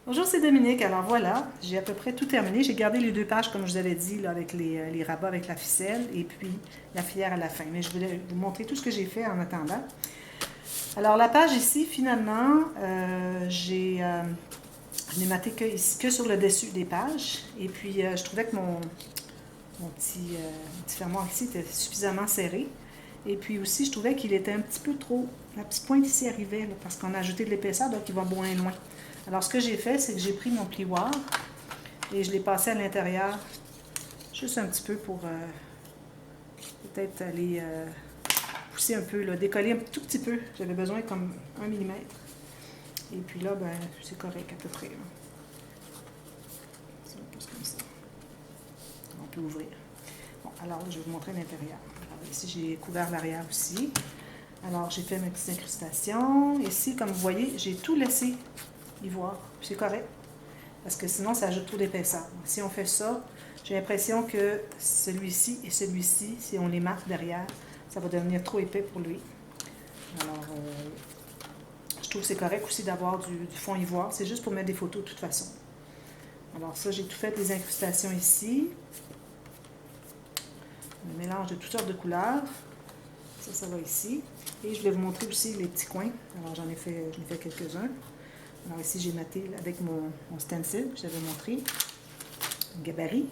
Bonjour, c'est Dominique. Alors voilà, j'ai à peu près tout terminé. J'ai gardé les deux pages, comme je vous avais dit, là, avec les rabats avec la ficelle et puis la filière à la fin. Mais je voulais vous montrer tout ce que j'ai fait en attendant. Alors la page ici, finalement, je n'ai maté que sur le dessus des pages. Et puis je trouvais que mon petit fermoir ici était suffisamment serré. Et puis aussi, je trouvais qu'il était un petit peu trop... La petite pointe ici arrivait, là, parce qu'on a ajouté de l'épaisseur, donc il va moins loin. Alors, ce que j'ai fait, c'est que j'ai pris mon plioir et je l'ai passé à l'intérieur, juste un petit peu pour peut-être aller pousser un peu, là, décoller un tout petit peu. J'avais besoin comme 1 millimètre. Et puis là, ben, c'est correct à peu près. Là. C'est un peu comme ça. On peut ouvrir. Bon, alors là, je vais vous montrer l'intérieur. Alors ici, j'ai couvert l'arrière aussi. Alors, j'ai fait mes petites incrustations. Ici, comme vous voyez, j'ai tout laissé ivoire. C'est correct. Parce que sinon, ça ajoute trop d'épaisseur. Si on fait ça, j'ai l'impression que celui-ci et celui-ci, si on les marque derrière, ça va devenir trop épais pour lui. Alors, je trouve que c'est correct aussi d'avoir du fond ivoire. C'est juste pour mettre des photos de toute façon. Alors ça, j'ai tout fait des incrustations ici. Un mélange de toutes sortes de couleurs. Ça va ici. Et je vais vous montrer aussi les petits coins. Alors, j'en ai fait quelques-uns. Alors ici, j'ai maté avec mon stencil, je l'avais montré, un gabarit,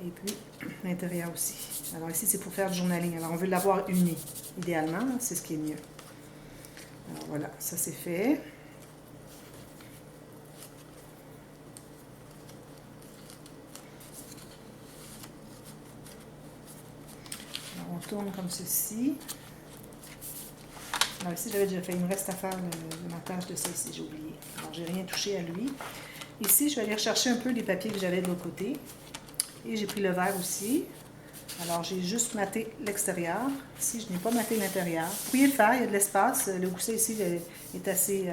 et puis l'intérieur aussi. Alors ici, c'est pour faire du journaling. Alors on veut l'avoir uni, idéalement, c'est ce qui est mieux. Alors voilà, ça c'est fait. Alors on tourne comme ceci. Alors ici, j'avais déjà fait, il me reste à faire le montage de ça ici, j'ai oublié. Alors j'ai rien touché à lui. Ici, je vais aller rechercher un peu les papiers que j'avais de l'autre côté. Et j'ai pris le vert aussi. Alors, j'ai juste maté l'extérieur. Ici, je n'ai pas maté l'intérieur. Vous pourriez le faire, il y a de l'espace. Le gousset ici est assez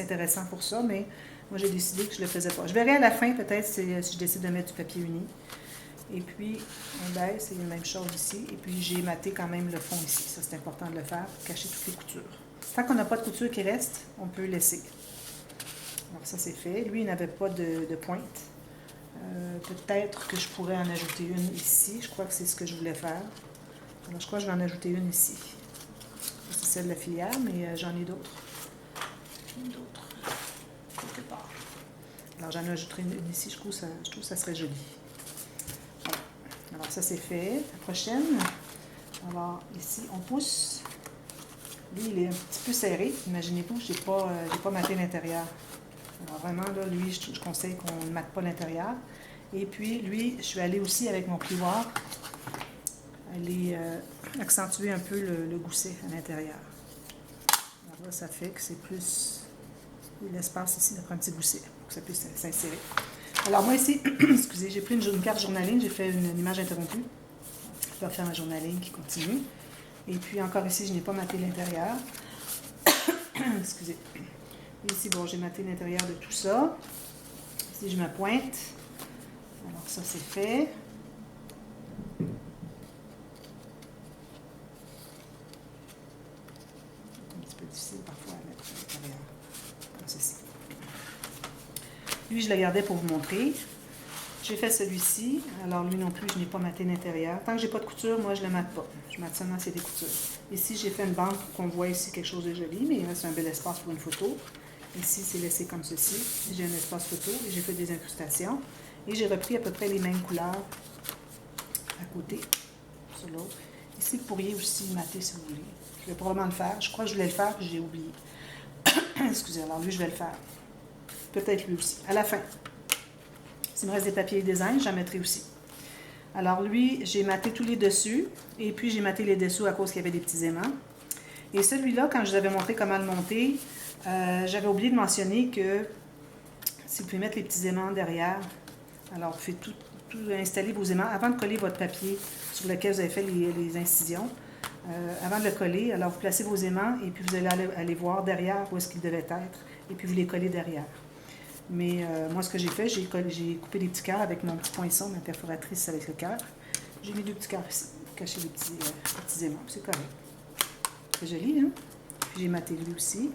intéressant pour ça, mais moi, j'ai décidé que je ne le faisais pas. Je verrai à la fin, peut-être, si je décide de mettre du papier uni. Et puis, on baisse, c'est la même chose ici. Et puis, j'ai maté quand même le fond ici. Ça, c'est important de le faire pour cacher toutes les coutures. Tant qu'on n'a pas de couture qui reste, on peut laisser. Alors, ça, c'est fait. Lui, il n'avait pas de pointe. Peut-être que je pourrais en ajouter une ici. Je crois que c'est ce que je voulais faire. Alors, je crois que je vais en ajouter une ici. C'est celle de la filière, mais j'en ai d'autres. Quelque part. Alors, j'en ajouterai une ici. Je trouve que ça serait joli. Voilà. Alors, ça, c'est fait. La prochaine. Alors, ici, on pousse. Lui, il est un petit peu serré. Imaginez-vous, je n'ai pas maté l'intérieur. Alors, vraiment, là, lui, je conseille qu'on ne mate pas l'intérieur. Et puis, lui, je vais aller aussi avec mon plioir, aller accentuer un peu le gousset à l'intérieur. Alors là, ça fait que c'est plus l'espace ici d'après un petit gousset pour que ça puisse s'insérer. Alors moi ici, excusez, j'ai pris une carte journaling, j'ai fait une image interrompue. Je vais faire ma journaling qui continue. Et puis encore ici, je n'ai pas maté l'intérieur. Excusez. Et ici, bon, j'ai maté l'intérieur de tout ça. Ici, je me pointe. Alors ça, c'est fait. Un petit peu difficile parfois à mettre à l'intérieur. Comme ceci. Lui, je le gardais pour vous montrer. J'ai fait celui-ci. Alors lui non plus, je n'ai pas maté l'intérieur. Tant que j'ai pas de couture, moi, je ne le mate pas. Je mate seulement s'il y a des coutures. Ici, j'ai fait une bande pour qu'on voit ici quelque chose de joli, mais il reste un bel espace pour une photo. Ici, c'est laissé comme ceci. J'ai un espace photo et j'ai fait des incrustations. Et j'ai repris à peu près les mêmes couleurs à côté, sur l'autre. Ici, vous pourriez aussi mater si vous voulez. Je vais probablement le faire. Je crois que je voulais le faire, puis j'ai oublié. Excusez, alors lui, je vais le faire. Peut-être lui aussi. À la fin. S'il me reste des papiers design, j'en mettrai aussi. Alors lui, j'ai maté tous les dessus. Et puis, j'ai maté les dessous à cause qu'il y avait des petits aimants. Et celui-là, quand je vous avais montré comment le monter, j'avais oublié de mentionner que si vous pouvez mettre les petits aimants derrière, alors vous pouvez tout installer vos aimants avant de coller votre papier sur lequel vous avez fait les incisions. Avant de le coller, alors vous placez vos aimants et puis vous allez aller voir derrière où est-ce qu'ils devaient être et puis vous les collez derrière. Mais moi, ce que j'ai fait, j'ai coupé des petits cœurs avec mon petit poinçon, ma perforatrice avec le cœur. J'ai mis 2 petits cœurs ici pour cacher les petits aimants. C'est correct. C'est joli, hein? Puis j'ai maté lui aussi.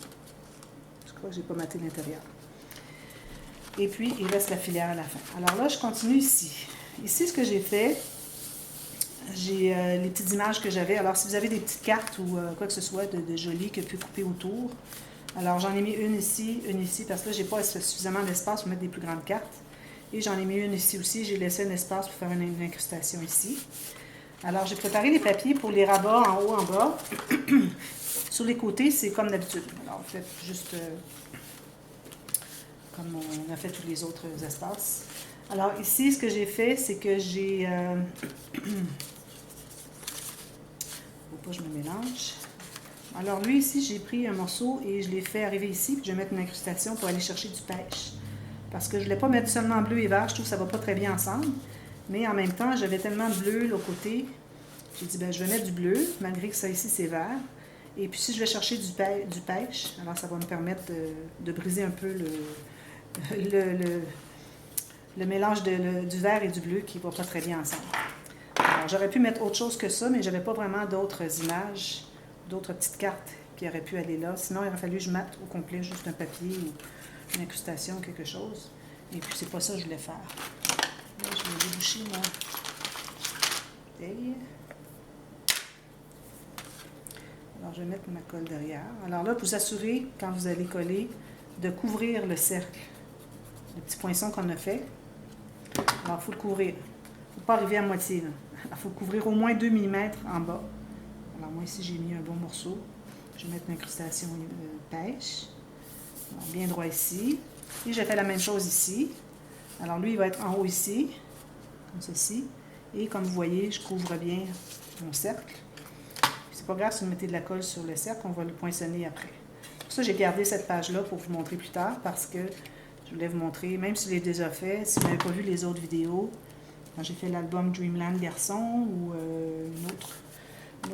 fois que je n'ai pas maté l'intérieur. Et puis, il reste la filière à la fin. Alors là, je continue ici. Ici, ce que j'ai fait, j'ai les petites images que j'avais. Alors, si vous avez des petites cartes ou quoi que ce soit de joli que vous pouvez couper autour, alors j'en ai mis une ici, parce que là, je n'ai pas suffisamment d'espace pour mettre des plus grandes cartes. Et j'en ai mis une ici aussi. J'ai laissé un espace pour faire une incrustation ici. Alors, j'ai préparé les papiers pour les rabats en haut, en bas. Sur les côtés, c'est comme d'habitude. Alors, vous faites juste comme on a fait tous les autres espaces. Alors, ici, ce que j'ai fait, c'est que j'ai... faut pas que je me mélange. Alors, lui, ici, j'ai pris un morceau et je l'ai fait arriver ici. Puis je vais mettre une incrustation pour aller chercher du pêche. Parce que je ne voulais pas mettre seulement bleu et vert. Je trouve que ça ne va pas très bien ensemble. Mais en même temps, j'avais tellement de bleu là, au côté. J'ai dit, ben, je vais mettre du bleu, malgré que ça ici, c'est vert. Et puis, si je vais chercher du pêche, alors ça va me permettre de briser un peu le mélange du vert et du bleu qui ne va pas très bien ensemble. Alors, j'aurais pu mettre autre chose que ça, mais je n'avais pas vraiment d'autres images, d'autres petites cartes qui auraient pu aller là. Sinon, il aurait fallu que je mate au complet juste un papier ou une incrustation ou quelque chose. Et puis, c'est pas ça que je voulais faire. Là, je vais déboucher ma bouteille. Alors, je vais mettre ma colle derrière. Alors là, vous assurez, quand vous allez coller, de couvrir le cercle. Le petit poinçon qu'on a fait. Alors, il faut le couvrir. Il ne faut pas arriver à moitié. Il faut le couvrir au moins 2 mm en bas. Alors, moi, ici, j'ai mis un bon morceau. Je vais mettre une incrustation pêche. Alors, bien droit ici. Et j'ai fait la même chose ici. Alors, lui, il va être en haut ici, comme ceci. Et comme vous voyez, je couvre bien mon cercle. C'est pas grave si vous mettez de la colle sur le cercle, on va le poinçonner après. Pour ça, j'ai gardé cette page-là pour vous montrer plus tard parce que je voulais vous montrer, même si je l'ai déjà fait, si vous n'avez pas vu les autres vidéos, quand j'ai fait l'album Dreamland Garçon ou une autre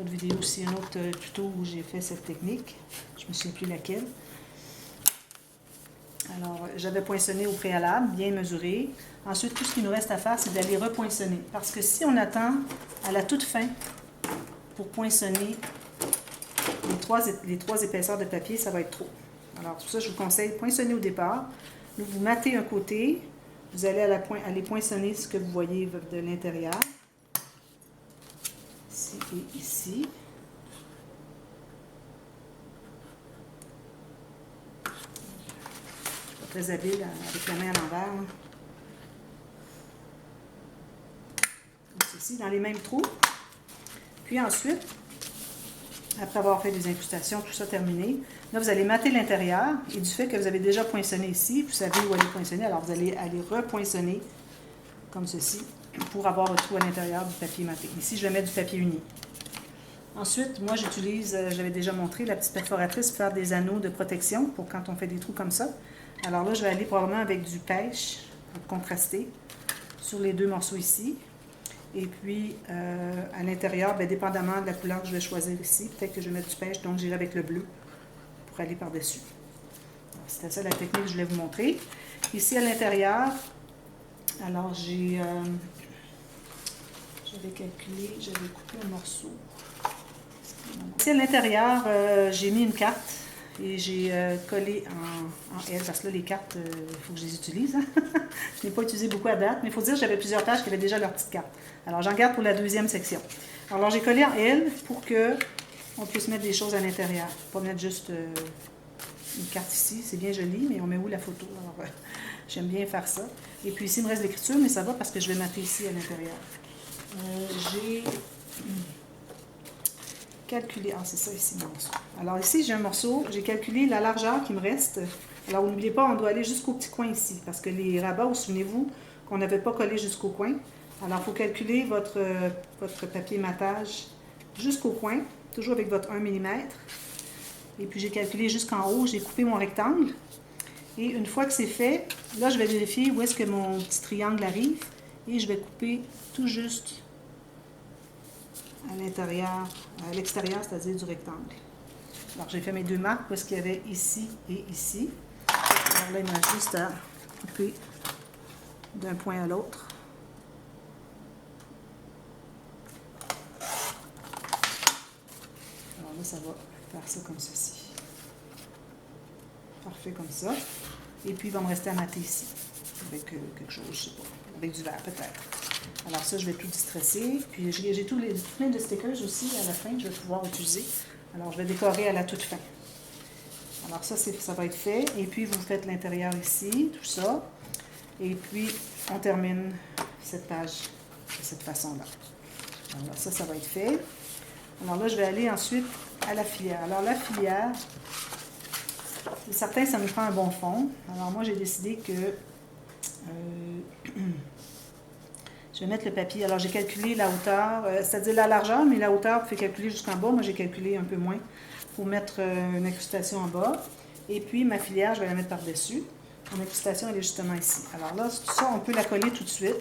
vidéo aussi, un autre tuto où j'ai fait cette technique, je ne me souviens plus laquelle. Alors, j'avais poinçonné au préalable, bien mesuré. Ensuite, tout ce qu'il nous reste à faire, c'est d'aller repoinçonner. Parce que si on attend à la toute fin pour poinçonner les trois épaisseurs de papier, ça va être trop. Alors, pour ça, je vous conseille de poinçonner au départ. Là, vous matez un côté, vous allez aller poinçonner ce que vous voyez de l'intérieur. Ici et ici. Je ne suis pas très habile avec la main à l'envers. Comme ceci, dans les mêmes trous. Puis ensuite, après avoir fait des incrustations, tout ça terminé, là, vous allez mater l'intérieur. Et du fait que vous avez déjà poinçonné ici, vous savez où aller poinçonner, alors vous allez aller repoinçonner comme ceci pour avoir le trou à l'intérieur du papier maté. Ici, je vais mettre du papier uni. Ensuite, moi, j'utilise, j'avais déjà montré, la petite perforatrice pour faire des anneaux de protection pour quand on fait des trous comme ça. Alors là, je vais aller probablement avec du pêche pour contraster sur les deux morceaux ici. Et puis, à l'intérieur, bien, dépendamment de la couleur que je vais choisir ici, peut-être que je vais mettre du pêche, donc j'irai avec le bleu pour aller par-dessus. C'était ça la technique que je voulais vous montrer. Ici, à l'intérieur, alors j'avais calculé, j'avais coupé un morceau. Ici, à l'intérieur, j'ai mis une carte et j'ai collé en L, parce que là, les cartes, il faut que je les utilise. Hein? Je n'ai pas utilisé beaucoup à date, mais il faut dire que j'avais plusieurs pages qui avaient déjà leur petite carte. Alors, j'en garde pour la deuxième section. Alors, j'ai collé en L pour qu'on puisse mettre des choses à l'intérieur. Pas mettre juste une carte ici, c'est bien joli, mais on met où la photo? Alors, j'aime bien faire ça. Et puis ici, il me reste l'écriture, mais ça va parce que je vais mater ici à l'intérieur. J'ai calculé, c'est ça ici mon morceau. Alors ici, j'ai un morceau, j'ai calculé la largeur qui me reste. Alors, n'oubliez pas, on doit aller jusqu'au petit coin ici, parce que les rabats, souvenez-vous qu'on n'avait pas collé jusqu'au coin. Alors, il faut calculer votre papier matage jusqu'au coin, toujours avec votre 1 mm. Et puis, j'ai calculé jusqu'en haut, j'ai coupé mon rectangle. Et une fois que c'est fait, là, je vais vérifier où est-ce que mon petit triangle arrive. Et je vais couper tout juste à l'intérieur, à l'extérieur, c'est-à-dire du rectangle. Alors, j'ai fait mes deux marques, où est-ce qu'il y avait ici et ici. Alors là, il me reste juste à couper d'un point à l'autre. Alors là, ça va faire ça comme ceci. Parfait comme ça. Et puis, il va me rester à mater ici. Avec quelque chose, je sais pas. Avec du verre, peut-être. Alors ça, je vais tout distresser. Puis j'ai plein de stickers aussi à la fin que je vais pouvoir utiliser. Alors, je vais décorer à la toute fin. Alors ça va être fait. Et puis, vous faites l'intérieur ici, tout ça. Et puis, on termine cette page de cette façon-là. Alors ça va être fait. Alors là, je vais aller ensuite à la filière. Alors la filière, c'est certain que ça me prend un bon fond. Alors moi, j'ai décidé que je vais mettre le papier. Alors j'ai calculé la hauteur, c'est-à-dire la largeur, mais la hauteur, vous pouvez calculer jusqu'en bas. Moi, j'ai calculé un peu moins pour mettre une incrustation en bas. Et puis ma filière, je vais la mettre par-dessus. Mon incrustation, elle est justement ici. Alors là, tout ça, on peut la coller tout de suite.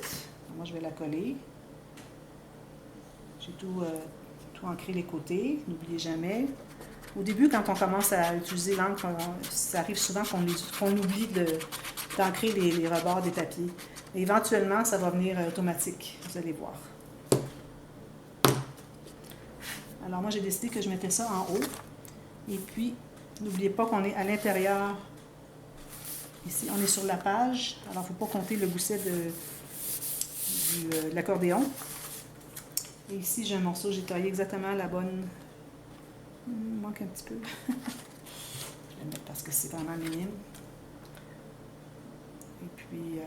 Moi, je vais la coller. J'ai tout ancré les côtés, n'oubliez jamais. Au début, quand on commence à utiliser l'encre, ça arrive souvent qu'on oublie d'ancrer les rebords des papiers. Et éventuellement, ça va venir automatique, vous allez voir. Alors moi, j'ai décidé que je mettais ça en haut. Et puis, n'oubliez pas qu'on est à l'intérieur. Ici, on est sur la page. Alors, il ne faut pas compter le gousset de l'accordéon. Et ici, j'ai un morceau, j'ai taillé exactement la bonne... Il manque un petit peu. Je vais le mettre parce que c'est vraiment minime. Et puis,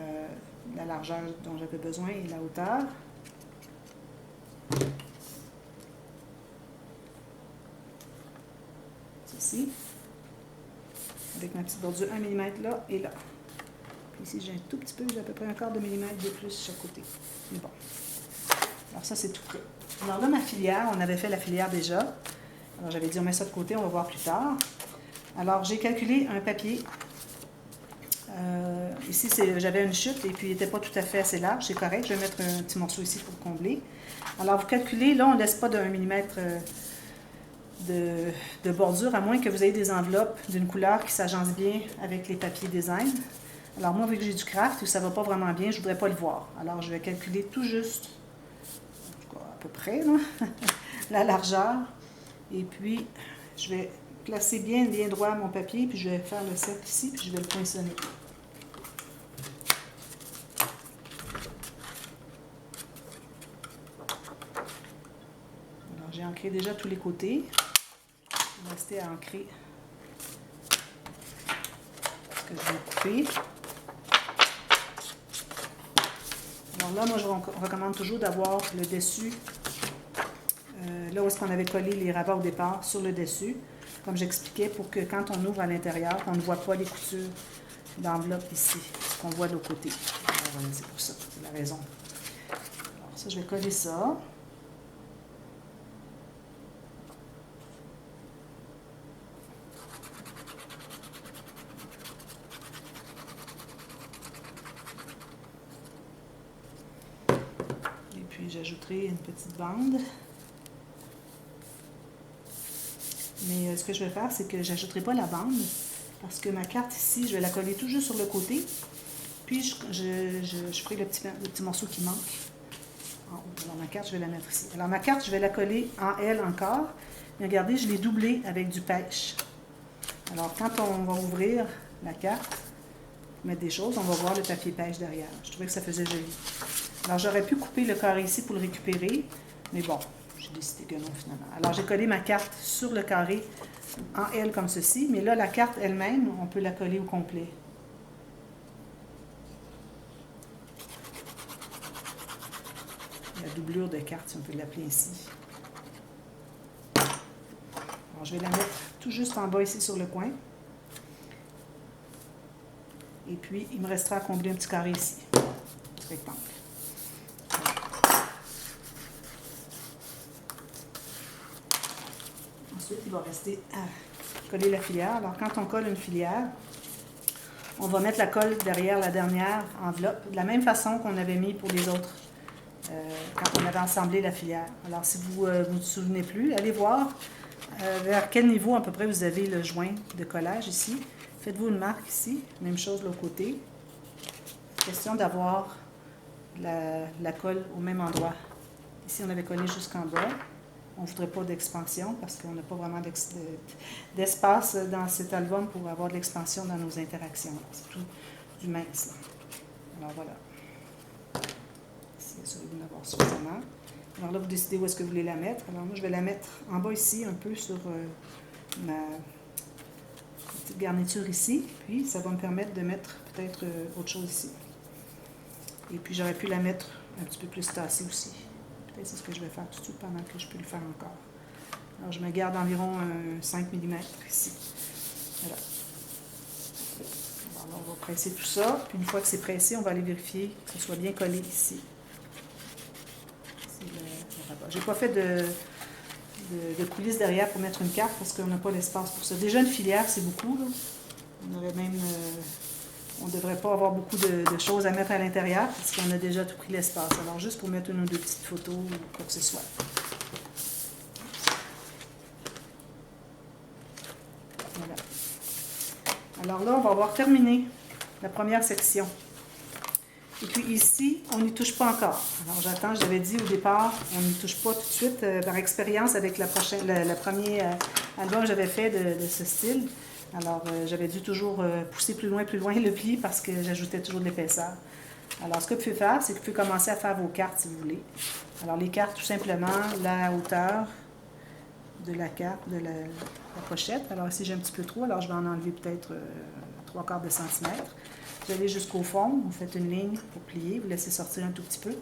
la largeur dont j'avais besoin et la hauteur. Ceci. Avec ma petite bordure 1 mm là et là. Puis ici, j'ai un tout petit peu, j'ai à peu près un quart de millimètre de plus chaque côté. Mais bon. Alors ça, c'est tout prêt. Alors là, ma filière, on avait fait la filière déjà. Alors j'avais dit, on met ça de côté, on va voir plus tard. Alors, j'ai calculé un papier. Ici, j'avais une chute et puis il n'était pas tout à fait assez large. C'est correct, je vais mettre un petit morceau ici pour combler. Alors, vous calculez, là, on ne laisse pas de 1 mm de bordure, à moins que vous ayez des enveloppes d'une couleur qui s'agence bien avec les papiers design. Alors moi, vu que j'ai du craft, ça ne va pas vraiment bien, je ne voudrais pas le voir. Alors, je vais calculer tout juste, à peu près, là, la largeur. Et puis, je vais placer bien droit mon papier, puis je vais faire le cercle ici, puis je vais le poinçonner. Alors, j'ai ancré déjà tous les côtés. Il va rester à ancrer ce que je vais couper. Alors là, moi, je recommande toujours d'avoir le dessus, là où est-ce qu'on avait collé les rabats au départ, sur le dessus, comme j'expliquais, pour que quand on ouvre à l'intérieur, on ne voit pas les coutures d'enveloppe ici, ce qu'on voit de l'autre côté. Alors, c'est pour ça, c'est la raison. Alors ça, je vais coller ça. Puis j'ajouterai une petite bande. Mais ce que je vais faire, c'est que je n'ajouterai pas la bande, parce que ma carte ici, je vais la coller tout juste sur le côté. Puis je ferai le petit morceau qui manque en haut. Alors ma carte, je vais la mettre ici. Alors ma carte, je vais la coller en L encore. Mais regardez, je l'ai doublée avec du pêche. Alors quand on va ouvrir la carte, mettre des choses, on va voir le papier pêche derrière. Je trouvais que ça faisait joli. Alors, j'aurais pu couper le carré ici pour le récupérer, mais bon, j'ai décidé que non, finalement. Alors, j'ai collé ma carte sur le carré en L comme ceci, mais là, la carte elle-même, on peut la coller au complet. La doublure de carte, si on peut l'appeler ainsi. Alors, je vais la mettre tout juste en bas ici sur le coin. Et puis, il me restera à combler un petit carré ici, rectangle. Ensuite, il va rester à coller la filière. Alors, quand on colle une filière, on va mettre la colle derrière la dernière enveloppe, de la même façon qu'on avait mis pour les autres, quand on avait assemblé la filière. Alors, si vous ne vous souvenez plus, allez voir vers quel niveau à peu près vous avez le joint de collage ici. Faites-vous une marque ici, même chose de l'autre côté. Question d'avoir la colle au même endroit. Ici, on avait collé jusqu'en bas. On ne voudrait pas d'expansion parce qu'on n'a pas vraiment d'espace dans cet album pour avoir de l'expansion dans nos interactions. C'est tout du mince. Là. Alors voilà. C'est sûr, vous en avoir suffisamment. Alors là, vous décidez où est-ce que vous voulez la mettre. Alors moi, je vais la mettre en bas ici, un peu sur ma petite garniture ici. Puis ça va me permettre de mettre peut-être autre chose ici. Et puis j'aurais pu la mettre un petit peu plus tassée aussi. Peut-être c'est ce que je vais faire tout de suite pendant que je peux le faire encore. Alors je me garde environ 5 mm ici. Voilà. Alors là, on va presser tout ça. Puis une fois que c'est pressé, on va aller vérifier que ce soit bien collé ici. J'ai pas fait de coulisses derrière pour mettre une carte parce qu'on n'a pas l'espace pour ça. Déjà, une filière, c'est beaucoup. Là. On aurait même... on ne devrait pas avoir beaucoup de choses à mettre à l'intérieur parce qu'on a déjà tout pris l'espace. Alors, juste pour mettre une ou deux petites photos ou quoi que ce soit. Voilà. Alors là, on va avoir terminé la première section. Et puis ici, on n'y touche pas encore. Alors j'attends, je l'avais dit au départ, on n'y touche pas tout de suite. Par expérience avec le premier album que j'avais fait de ce style, alors j'avais dû toujours pousser plus loin le pli parce que j'ajoutais toujours de l'épaisseur. Alors ce que vous pouvez faire, c'est que vous pouvez commencer à faire vos cartes si vous voulez. Alors les cartes, tout simplement, la hauteur de la carte, de la pochette. Alors ici j'ai un petit peu trop, alors je vais en enlever peut-être 3/4 de centimètre. Vous allez jusqu'au fond, vous faites une ligne pour plier, vous laissez sortir un tout petit peu,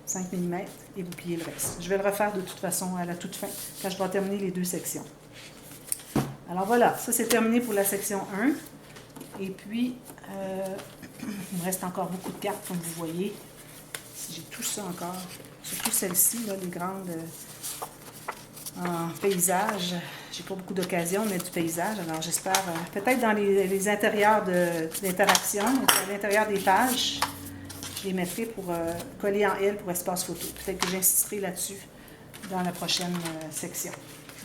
5 mm, et vous pliez le reste. Je vais le refaire de toute façon à la toute fin, quand je vais terminer les deux sections. Alors voilà, ça c'est terminé pour la section 1. Et puis, il me reste encore beaucoup de cartes, comme vous voyez. J'ai tout ça encore, surtout celle-ci, là, les grandes en paysage. J'ai pas beaucoup d'occasion de mettre du paysage, alors j'espère, peut-être dans les intérieurs d'interaction, à l'intérieur des pages, je les mettrai pour coller en L pour espace photo. Peut-être que j'insisterai là-dessus dans la prochaine section.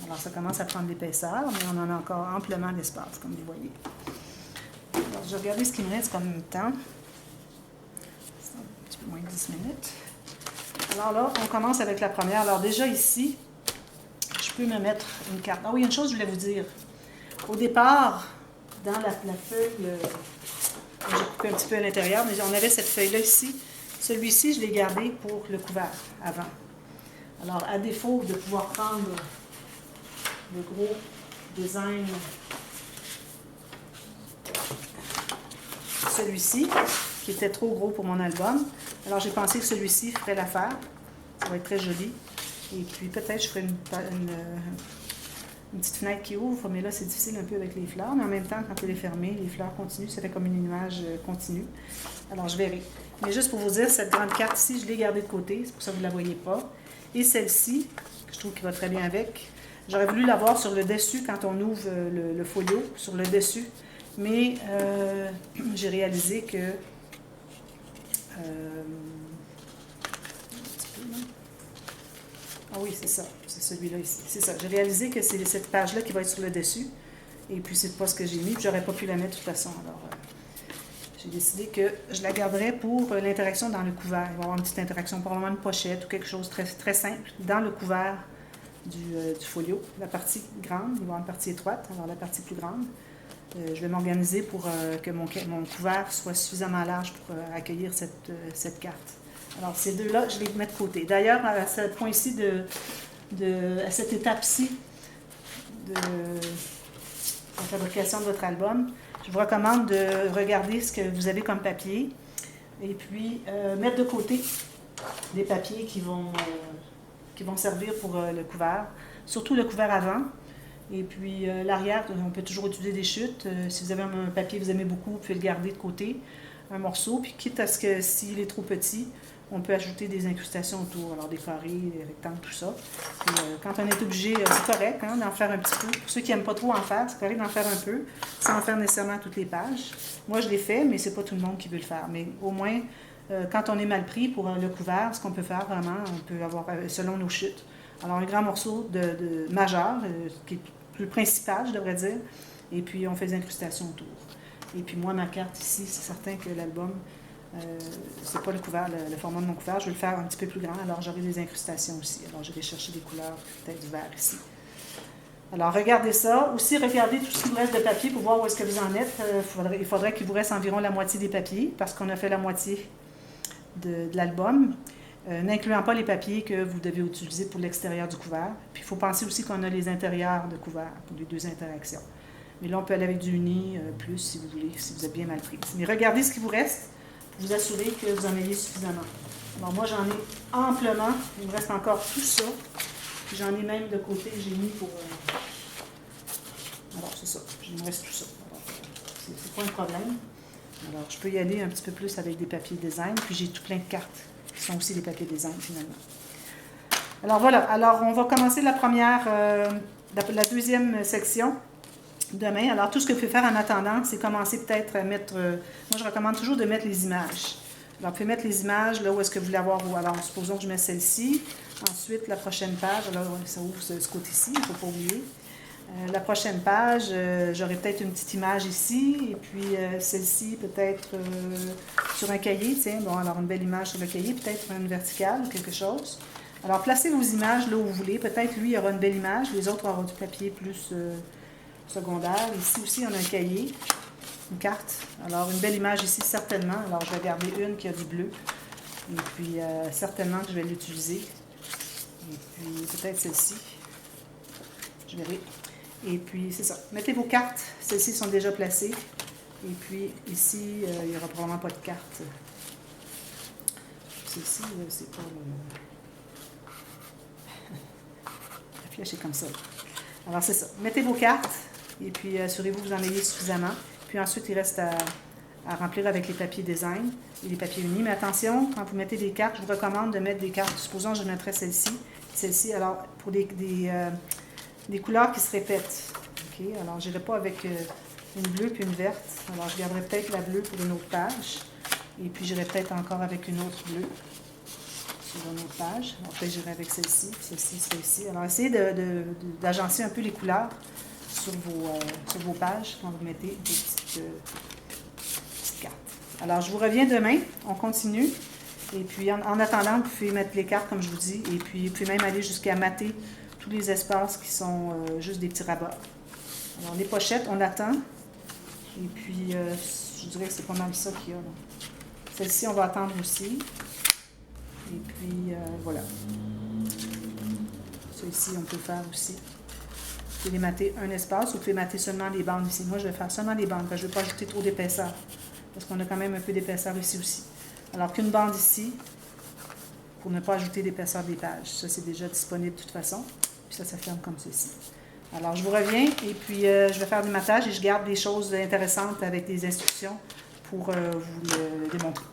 Alors ça commence à prendre l'épaisseur, mais on en a encore amplement d'espace, comme vous voyez. Alors je vais regarder ce qui me reste comme temps. C'est un petit peu moins de 10 minutes. Alors là, on commence avec la première. Alors déjà ici, je peux me mettre une carte. Ah oui, une chose, je voulais vous dire. Au départ, dans la feuille, j'ai coupé un petit peu à l'intérieur, mais on avait cette feuille-là ici. Celui-ci, je l'ai gardé pour le couvert avant. Alors, à défaut de pouvoir prendre le gros design, celui-ci, qui était trop gros pour mon album, alors j'ai pensé que celui-ci ferait l'affaire. Ça va être très joli. Et puis peut-être je ferai une petite fenêtre qui ouvre, mais là c'est difficile un peu avec les fleurs. Mais en même temps, quand elle est fermée, les fleurs continuent, ça fait comme une image continue. Alors je verrai. Mais juste pour vous dire, cette grande carte ici, je l'ai gardée de côté, c'est pour ça que vous ne la voyez pas. Et celle-ci, que je trouve qui va très bien avec, j'aurais voulu l'avoir sur le dessus quand on ouvre le folio, sur le dessus. Mais j'ai réalisé que... Ah oui, c'est ça. C'est celui-là ici. C'est ça. J'ai réalisé que c'est cette page-là qui va être sur le dessus. Et puis, c'est pas ce que j'ai mis. Puis, j'aurais pas pu la mettre de toute façon. Alors, j'ai décidé que je la garderais pour l'interaction dans le couvert. Il va y avoir une petite interaction, probablement une pochette ou quelque chose de très, très simple dans le couvert du folio. La partie grande, il va y avoir une partie étroite. Alors, la partie plus grande, je vais m'organiser pour que mon couvert soit suffisamment large pour accueillir cette carte. Alors, ces deux-là, je les mets de côté. D'ailleurs, à ce point-ci, à cette étape-ci de la fabrication de votre album, je vous recommande de regarder ce que vous avez comme papier et puis mettre de côté des papiers qui vont servir pour le couvert, surtout le couvert avant. Et puis l'arrière, on peut toujours utiliser des chutes. Si vous avez un papier que vous aimez beaucoup, vous pouvez le garder de côté, un morceau. Puis quitte à ce que s'il est trop petit, on peut ajouter des incrustations autour, alors des carrés, des rectangles, tout ça. Puis, quand on est obligé, c'est correct d'en faire un petit peu. Pour ceux qui n'aiment pas trop en faire, c'est correct d'en faire un peu, sans en faire nécessairement toutes les pages. Moi, je l'ai fait, mais c'est pas tout le monde qui veut le faire. Mais au moins, quand on est mal pris pour le couvert, ce qu'on peut faire vraiment, on peut avoir, selon nos chutes, alors un grand morceau de majeur, qui est le principal, je devrais dire, et puis on fait des incrustations autour. Et puis moi, ma carte ici, c'est certain que l'album c'est pas le couvert, le format de mon couvert. Je vais le faire un petit peu plus grand, alors j'aurai des incrustations aussi. Alors, je vais chercher des couleurs, peut-être du vert ici. Alors, regardez ça. Aussi, regardez tout ce qui vous reste de papier pour voir où est-ce que vous en êtes. Il faudrait qu'il vous reste environ la moitié des papiers, parce qu'on a fait la moitié de l'album, n'incluant pas les papiers que vous devez utiliser pour l'extérieur du couvert. Puis, il faut penser aussi qu'on a les intérieurs de couvert pour les deux interactions. Mais là, on peut aller avec du uni plus, si vous voulez, si vous êtes bien mal pris. Mais regardez ce qui vous reste, pour vous assurer que vous en ayez suffisamment. Alors, moi, j'en ai amplement. Il me reste encore tout ça. J'en ai même de côté, j'ai mis pour... Alors, c'est ça. Il me reste tout ça. C'est pas un problème. Alors, je peux y aller un petit peu plus avec des papiers design. Puis, j'ai tout plein de cartes qui sont aussi des papiers design, finalement. Alors, voilà. Alors, on va commencer la deuxième section demain. Alors, tout ce que vous pouvez faire en attendant, c'est commencer peut-être à mettre... moi, je recommande toujours de mettre les images. Alors, vous pouvez mettre les images là où est-ce que vous voulez avoir. Alors, supposons que je mets celle-ci. Ensuite, la prochaine page. Alors, ça ouvre ce côté-ci, il ne faut pas oublier. La prochaine page, j'aurai peut-être une petite image ici. Et puis, celle-ci, peut-être sur un cahier. Tiens, bon, alors une belle image sur le cahier. Peut-être une verticale ou quelque chose. Alors, placez vos images là où vous voulez. Peut-être, lui, il y aura une belle image. Les autres auront du papier plus secondaire. Ici aussi, on a un cahier. Une carte. Alors, une belle image ici, certainement. Alors, je vais garder une qui a du bleu. Et puis, certainement que je vais l'utiliser. Et puis, peut-être celle-ci. Je verrai. Et puis, c'est ça. Mettez vos cartes. Celles-ci sont déjà placées. Et puis, ici, il n'y aura probablement pas de carte. Celle-ci, c'est pas... La flèche est comme ça. Alors, c'est ça. Mettez vos cartes. Et puis, assurez-vous que vous en ayez suffisamment. Puis ensuite, il reste à remplir avec les papiers design et les papiers unis. Mais attention, quand vous mettez des cartes, je vous recommande de mettre des cartes. Supposons que je mettrais celle-ci. Celle-ci, alors, pour des couleurs qui se répètent. OK? Alors, je n'irai pas avec une bleue puis une verte. Alors, je garderai peut-être la bleue pour une autre page. Et puis, j'irai peut-être encore avec une autre bleue sur une autre page. Alors, peut-être j'irai avec celle-ci, puis celle-ci, celle-ci. Alors, essayez d'agencer un peu les couleurs sur vos pages quand vous mettez des petites cartes. Alors, je vous reviens demain. On continue. Et puis, en attendant, vous pouvez mettre les cartes, comme je vous dis. Et puis, vous pouvez même aller jusqu'à mater tous les espaces qui sont juste des petits rabats. Alors, les pochettes, on attend. Et puis, je dirais que c'est pas mal ça qu'il y a. Celle-ci, on va attendre aussi. Et puis, voilà. Celle-ci, on peut faire aussi. Vous pouvez les mater un espace ou vous pouvez mater seulement les bandes ici. Moi, je vais faire seulement les bandes, parce que je ne veux pas ajouter trop d'épaisseur. Parce qu'on a quand même un peu d'épaisseur ici aussi. Alors qu'une bande ici, pour ne pas ajouter d'épaisseur des pages. Ça, c'est déjà disponible de toute façon. Puis ça ferme comme ceci. Alors, je vous reviens et puis je vais faire du matage et je garde des choses intéressantes avec des instructions pour vous le démontrer.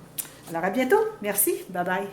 Alors, à bientôt. Merci. Bye bye.